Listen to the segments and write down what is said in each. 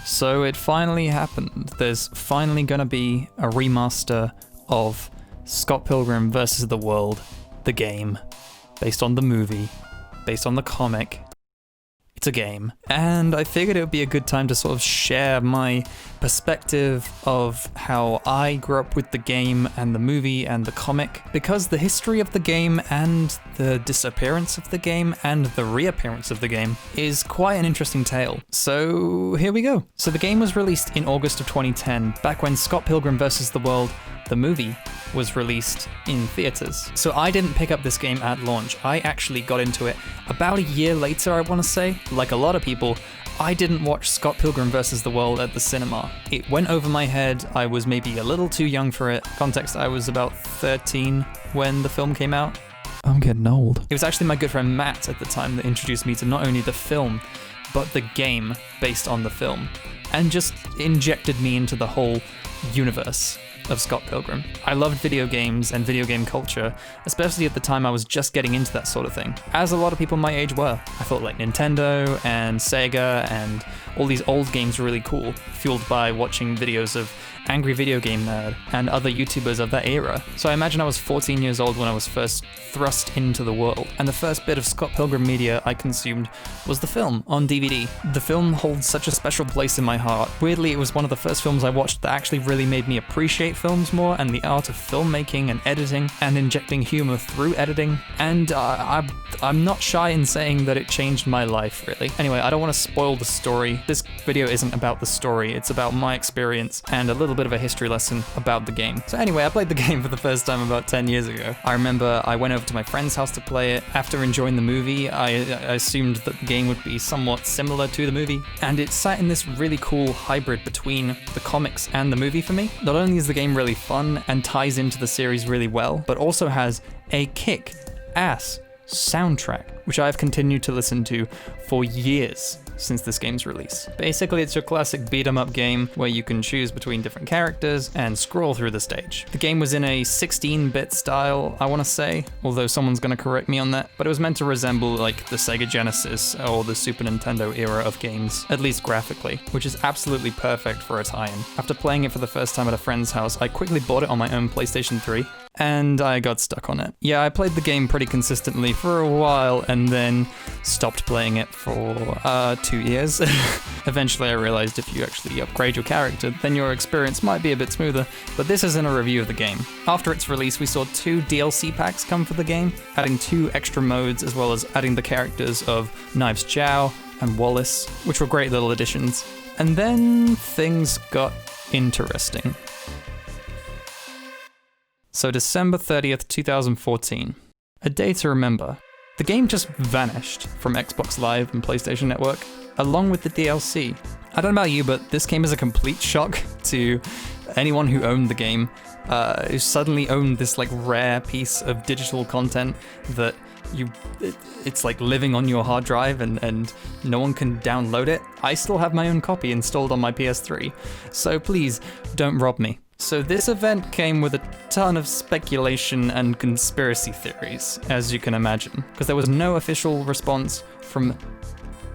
So it finally happened. There's finally gonna be a remaster of Scott Pilgrim vs. the World, the game, based on the movie, based on the comic. It's a game. And I figured it would be a good time to sort of share my perspective of how I grew up with the game and the movie and the comic, because the history of the game and the disappearance of the game and the reappearance of the game is quite an interesting tale. So here we go. So the game was released in August of 2010, back when Scott Pilgrim vs. the World, the movie, was released in theaters. So I didn't pick up this game at launch. I actually got into it about a year later, I want to say. Like a lot of people, I didn't watch Scott Pilgrim vs. the World at the cinema. It went over my head. I was maybe a little too young for it. Context, I was about 13 when the film came out. I'm getting old. It was actually my good friend Matt at the time that introduced me to not only the film, but the game based on the film, and just injected me into the whole universe of Scott Pilgrim. I loved video games and video game culture, especially at the time I was just getting into that sort of thing, as a lot of people my age were. I thought like Nintendo and Sega and all these old games were really cool, fueled by watching videos of Angry Video Game Nerd and other YouTubers of that era. So I imagine I was 14 years old when I was first thrust into the world, and the first bit of Scott Pilgrim media I consumed was the film on DVD. The film holds such a special place in my heart. Weirdly, it was one of the first films I watched that actually really made me appreciate films more and the art of filmmaking and editing and injecting humor through editing, and I'm not shy in saying that it changed my life, really. Anyway, I don't want to spoil the story. This video isn't about the story, it's about my experience and a little bit of a history lesson about the game. So anyway, I played the game for the first time about 10 years ago. I remember I went over to my friend's house to play it. After enjoying the movie, I assumed that the game would be somewhat similar to the movie, and it sat in this really cool hybrid between the comics and the movie for me. Not only is the game really fun and ties into the series really well, but also has a kick-ass soundtrack, which I've continued to listen to for years since this game's release. Basically, it's your classic beat-em-up game where you can choose between different characters and scroll through the stage. The game was in a 16-bit style, I want to say, although someone's going to correct me on that, but it was meant to resemble like the Sega Genesis or the Super Nintendo era of games, at least graphically, which is absolutely perfect for a tie-in. After playing it for the first time at a friend's house, I quickly bought it on my own PlayStation 3, and I got stuck on it. Yeah, I played the game pretty consistently for a while and then stopped playing it for 2 years. Eventually I realized if you actually upgrade your character, then your experience might be a bit smoother, but this isn't a review of the game. After its release, we saw 2 DLC packs come for the game, adding 2 extra modes as well as adding the characters of Knives Chow and Wallace, which were great little additions. And then things got interesting. So December 30th, 2014. A day to remember. The game just vanished from Xbox Live and PlayStation Network, along with the DLC. I don't know about you, but this came as a complete shock to anyone who owned the game, who suddenly owned this like rare piece of digital content that it's like living on your hard drive and no one can download it. I still have my own copy installed on my PS3, so please don't rob me. So this event came with a ton of speculation and conspiracy theories, as you can imagine, because there was no official response from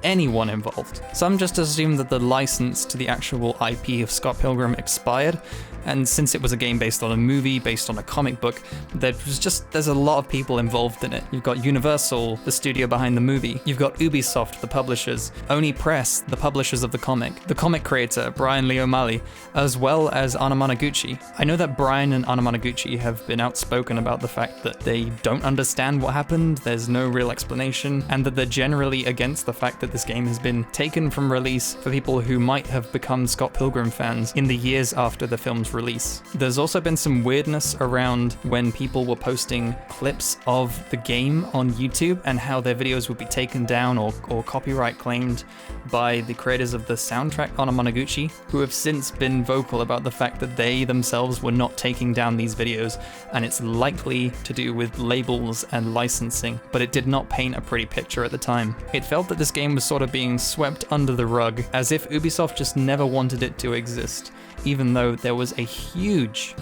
anyone involved. Some just assumed that the license to the actual IP of Scott Pilgrim expired, and since it was a game based on a movie, based on a comic book, there's a lot of people involved in it. You've got Universal, the studio behind the movie. You've got Ubisoft, the publishers. Oni Press, the publishers of the comic creator, Brian Lee O'Malley, as well as Anna Managuchi. I know that Brian and Anna Managuchi have been outspoken about the fact that they don't understand what happened, there's no real explanation, and that they're generally against the fact that this game has been taken from release for people who might have become Scott Pilgrim fans in the years after the film's release. There's also been some weirdness around when people were posting clips of the game on YouTube and how their videos would be taken down or copyright claimed by the creators of the soundtrack, Anna Managuchi, who have since been vocal about the fact that they themselves were not taking down these videos, and it's likely to do with labels and licensing, but it did not paint a pretty picture at the time. It felt that this game was sort of being swept under the rug, as if Ubisoft just never wanted it to exist, even though there was a huge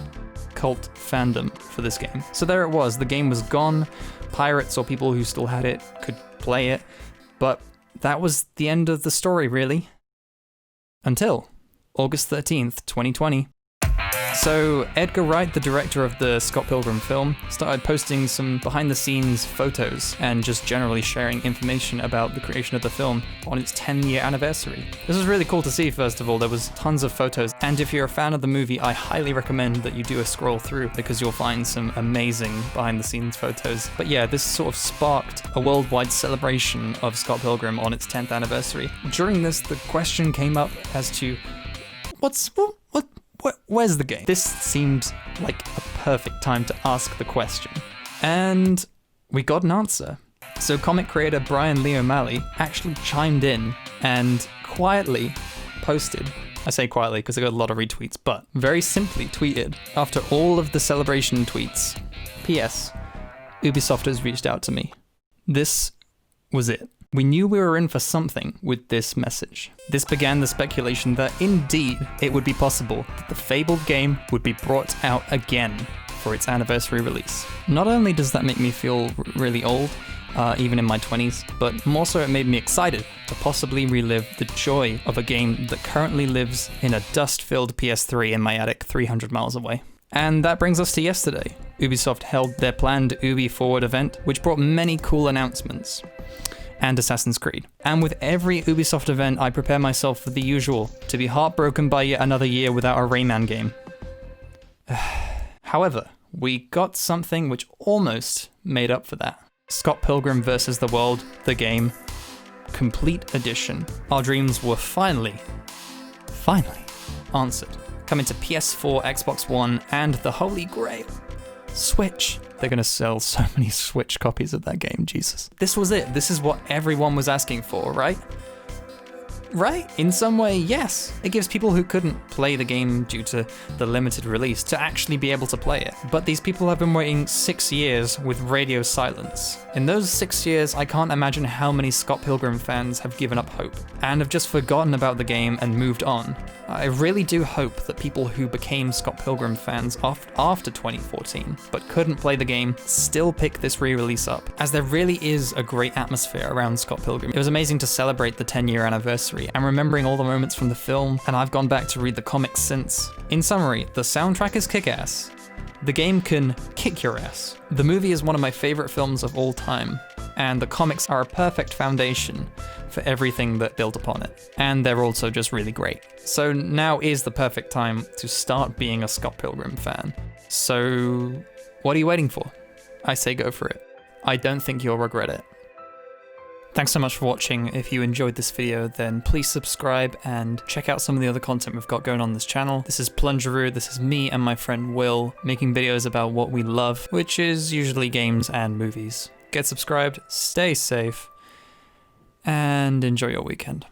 cult fandom for this game. So there it was, the game was gone, pirates or people who still had it could play it, but that was the end of the story, really. Until August 13th, 2020. So Edgar Wright, the director of the Scott Pilgrim film, started posting some behind-the-scenes photos and just generally sharing information about the creation of the film on its 10-year anniversary. This was really cool to see, first of all. There was tons of photos, and if you're a fan of the movie, I highly recommend that you do a scroll through because you'll find some amazing behind-the-scenes photos. But yeah, this sort of sparked a worldwide celebration of Scott Pilgrim on its 10th anniversary. During this, the question came up as to where's the game? This seemed like a perfect time to ask the question. And we got an answer. So comic creator Brian Lee O'Malley actually chimed in and quietly posted, I say quietly because I got a lot of retweets, but very simply tweeted, after all of the celebration tweets, P.S. Ubisoft has reached out to me. This was it. We knew we were in for something with this message. This began the speculation that indeed it would be possible that the fabled game would be brought out again for its anniversary release. Not only does that make me feel really old, even in my 20s, but more so it made me excited to possibly relive the joy of a game that currently lives in a dust-filled PS3 in my attic 300 miles away. And that brings us to yesterday. Ubisoft held their planned Ubi Forward event, which brought many cool announcements. And Assassin's Creed. And with every Ubisoft event, I prepare myself for the usual, to be heartbroken by yet another year without a Rayman game. However, we got something which almost made up for that. Scott Pilgrim vs. the World, the game, complete edition. Our dreams were finally answered. Coming to PS4, Xbox One, and the Holy Grail, Switch. They're gonna sell so many Switch copies of that game, Jesus. This was it. This is what everyone was asking for, right? Right? In some way, yes. It gives people who couldn't play the game due to the limited release to actually be able to play it. But these people have been waiting 6 years with radio silence. In those 6 years, I can't imagine how many Scott Pilgrim fans have given up hope and have just forgotten about the game and moved on. I really do hope that people who became Scott Pilgrim fans after 2014 but couldn't play the game still pick this re-release up, as there really is a great atmosphere around Scott Pilgrim. It was amazing to celebrate the 10-year anniversary and remembering all the moments from the film, and I've gone back to read the comics since. In summary, the soundtrack is kick-ass. The game can kick your ass. The movie is one of my favorite films of all time, and the comics are a perfect foundation for everything that built upon it. And they're also just really great. So now is the perfect time to start being a Scott Pilgrim fan. So what are you waiting for? I say go for it. I don't think you'll regret it. Thanks so much for watching. If you enjoyed this video, then please subscribe and check out some of the other content we've got going on this channel. This is Plungeroo. This is me and my friend Will making videos about what we love, which is usually games and movies. Get subscribed, stay safe, and enjoy your weekend.